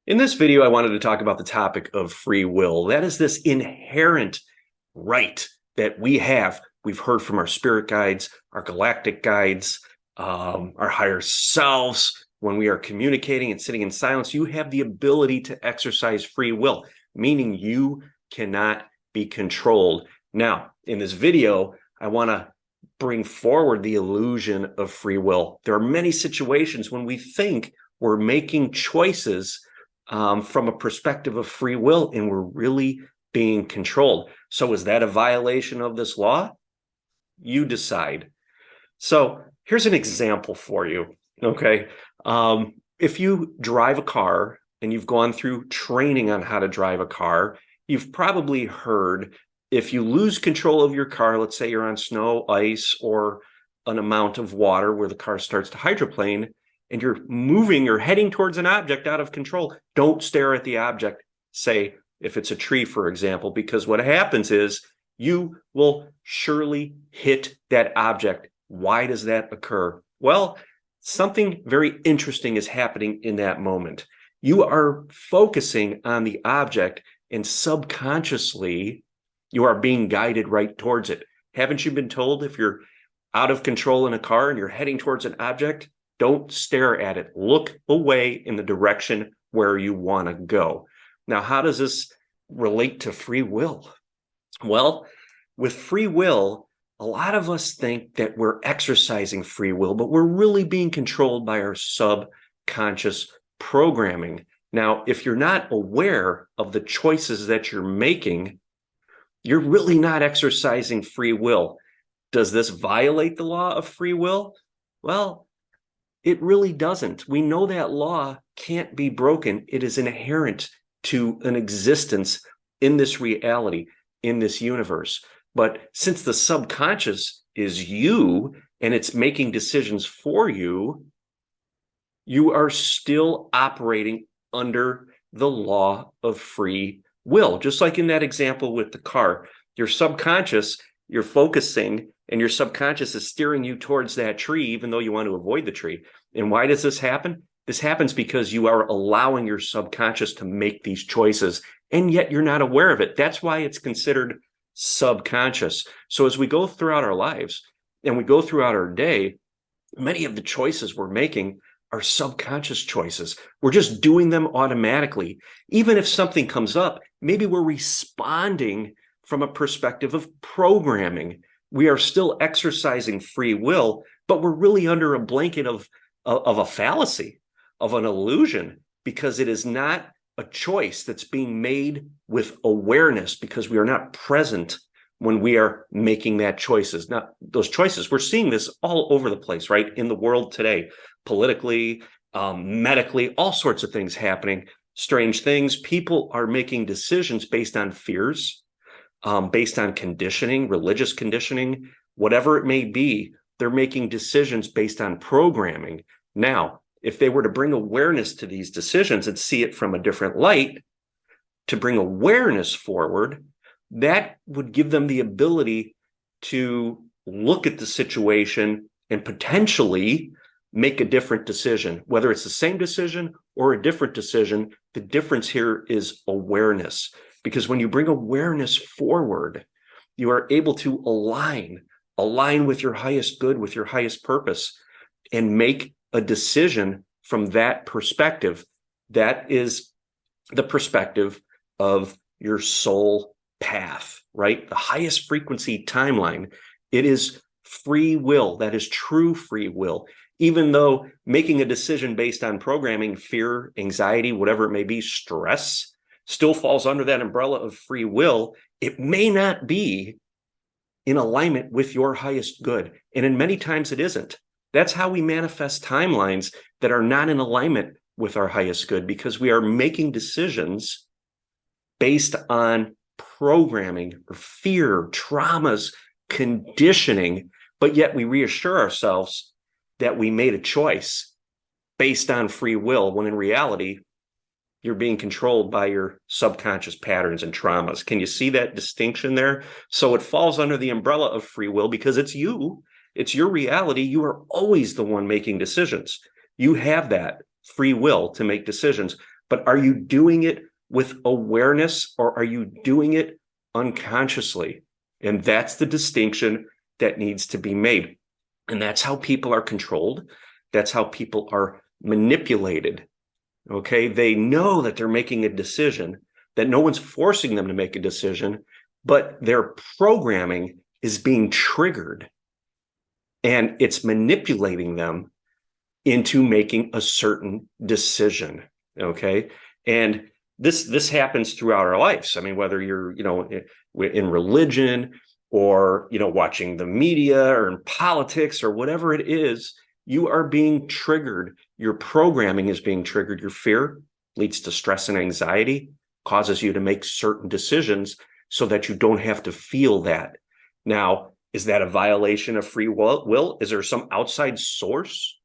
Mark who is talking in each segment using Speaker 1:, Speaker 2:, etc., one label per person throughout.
Speaker 1: In this video, I wanted to talk about the topic of free will. That is this inherent right that we have. We've heard from our spirit guides, our galactic guides, our higher selves. When we are communicating and sitting in silence, you have the ability to exercise free will, meaning you cannot be controlled. Now, in this video, I want to bring forward the illusion of free will. There are many situations when we think we're making choices from a perspective of free will, and we're really being controlled. So is that a violation of this law? You decide. So here's an example for you, okay? If you drive a car and you've gone through training on how to drive a car, you've probably heard if you lose control of your car, let's say you're on snow, ice, or an amount of water where the car starts to hydroplane, and you're heading towards an object out of control, don't stare at the object, say, if it's a tree, for example, because what happens is you will surely hit that object. Why does that occur? Well, something very interesting is happening in that moment. You are focusing on the object, and subconsciously, you are being guided right towards it. Haven't you been told if you're out of control in a car and you're heading towards an object, don't stare at it. Look away in the direction where you want to go. Now, how does this relate to free will? Well, with free will, a lot of us think that we're exercising free will, but we're really being controlled by our subconscious programming. Now, if you're not aware of the choices that you're making, you're really not exercising free will. Does this violate the law of free will? Well, it really doesn't. We know that law can't be broken. It is inherent to an existence in this reality, in this universe. But since the subconscious is you and it's making decisions for you, you are still operating under the law of free will. Just like in that example with the car, your subconscious, you're focusing, and your subconscious is steering you towards that tree, even though you want to avoid the tree. And why does this happen? This happens because you are allowing your subconscious to make these choices, and yet you're not aware of it. That's why it's considered subconscious. So as we go throughout our lives and we go throughout our day, many of the choices we're making are subconscious choices. We're just doing them automatically. Even if something comes up, maybe we're responding from a perspective of programming. We are still exercising free will, but we're really under a blanket of a fallacy, of an illusion, because it is not a choice that's being made with awareness, because we are not present when we are making that choices. Now, those choices, we're seeing this all over the place, right? In the world today, politically, medically, all sorts of things happening, strange things. People are making decisions based on fears, based on conditioning, religious conditioning, whatever it may be. They're making decisions based on programming. Now, if they were to bring awareness to these decisions and see it from a different light, to bring awareness forward, that would give them the ability to look at the situation and potentially make a different decision. Whether it's the same decision or a different decision, the difference here is awareness. Because when you bring awareness forward, you are able to align with your highest good, with your highest purpose, and make a decision from that perspective. That is the perspective of your soul path, right? The highest frequency timeline. It is free will. That is true free will. Even though making a decision based on programming, fear, anxiety, whatever it may be, stress, still falls under that umbrella of free will, it may not be in alignment with your highest good. And in many times it isn't. That's how we manifest timelines that are not in alignment with our highest good, because we are making decisions based on programming or fear, traumas, conditioning, but yet we reassure ourselves that we made a choice based on free will, when in reality, you're being controlled by your subconscious patterns and traumas. Can you see that distinction there? So it falls under the umbrella of free will because it's you. It's your reality. You are always the one making decisions. You have that free will to make decisions. But are you doing it with awareness, or are you doing it unconsciously? And that's the distinction that needs to be made. And that's how people are controlled. That's how people are manipulated. Okay. They know that they're making a decision, that no one's forcing them to make a decision, but their programming is being triggered and it's manipulating them into making a certain decision. Okay. And this happens throughout our lives. I mean, whether you're, in religion, or, watching the media, or in politics, or whatever it is, you are being triggered. Your programming is being triggered. Your fear leads to stress and anxiety, causes you to make certain decisions so that you don't have to feel that. Now, is that a violation of free will? Is there some outside source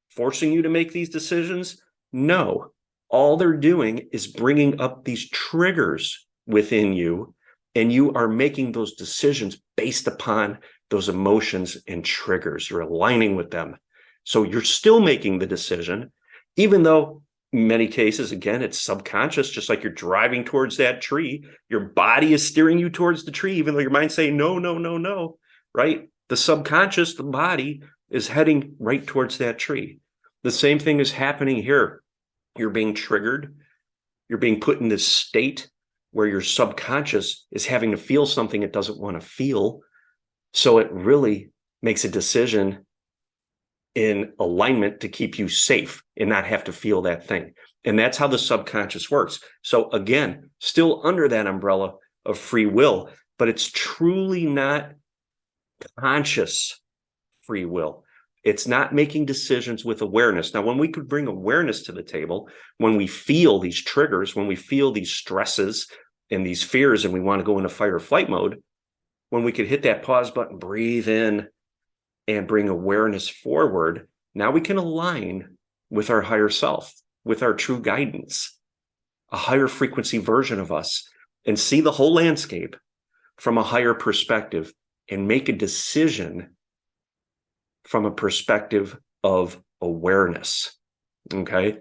Speaker 1: forcing you to make these decisions? No. All they're doing is bringing up these triggers within you, and you are making those decisions based upon those emotions and triggers. You're aligning with them. So you're still making the decision, even though in many cases, again, it's subconscious, just like you're driving towards that tree. Your body is steering you towards the tree, even though your mind's saying, no, no, no, no, right? The subconscious, the body, is heading right towards that tree. The same thing is happening here. You're being triggered. You're being put in this state where your subconscious is having to feel something it doesn't want to feel. So it really makes a decision in alignment to keep you safe and not have to feel that thing. And that's how the subconscious works. So again, still under that umbrella of free will, but it's truly not conscious free will. It's not making decisions with awareness. Now, when we could bring awareness to the table, when we feel these triggers, when we feel these stresses and these fears, and we want to go into fight or flight mode, when we could hit that pause button, breathe in, and bring awareness forward, now we can align with our higher self, with our true guidance, a higher frequency version of us, and see the whole landscape from a higher perspective and make a decision from a perspective of awareness. Okay.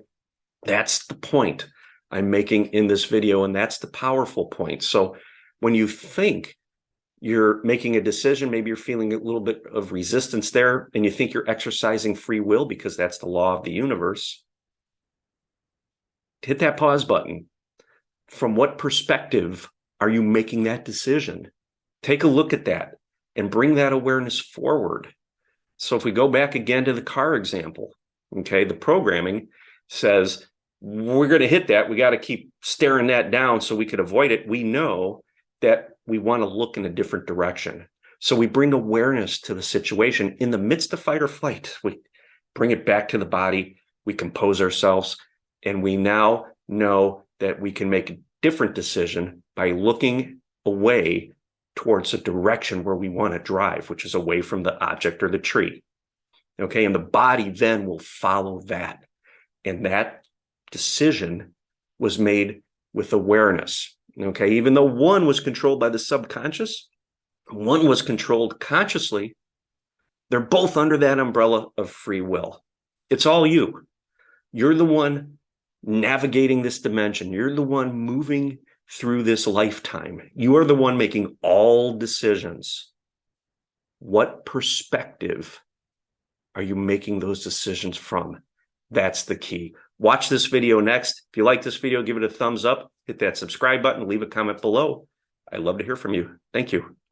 Speaker 1: That's the point I'm making in this video. And that's the powerful point. So when you think you're making a decision, maybe you're feeling a little bit of resistance there, and you think you're exercising free will because that's the law of the universe, hit that pause button. From what perspective are you making that decision? Take a look at that and bring that awareness forward. So if we go back again to the car example, okay, the programming says we're going to hit that. We got to keep staring that down so we could avoid it. We know that we want to look in a different direction. So we bring awareness to the situation in the midst of fight or flight. We bring it back to the body. We compose ourselves, and we now know that we can make a different decision by looking away towards a direction where we want to drive, which is away from the object or the tree. Okay. And the body then will follow that. And that decision was made with awareness. Okay. Even though one was controlled by the subconscious, one was controlled consciously, they're both under that umbrella of free will. It's all you. You're the one navigating this dimension. You're the one moving through this lifetime. You are the one making all decisions. What perspective are you making those decisions from? That's the key. Watch this video next. If you like this video, give it a thumbs up, hit that subscribe button, leave a comment below. I'd love to hear from you. Thank you.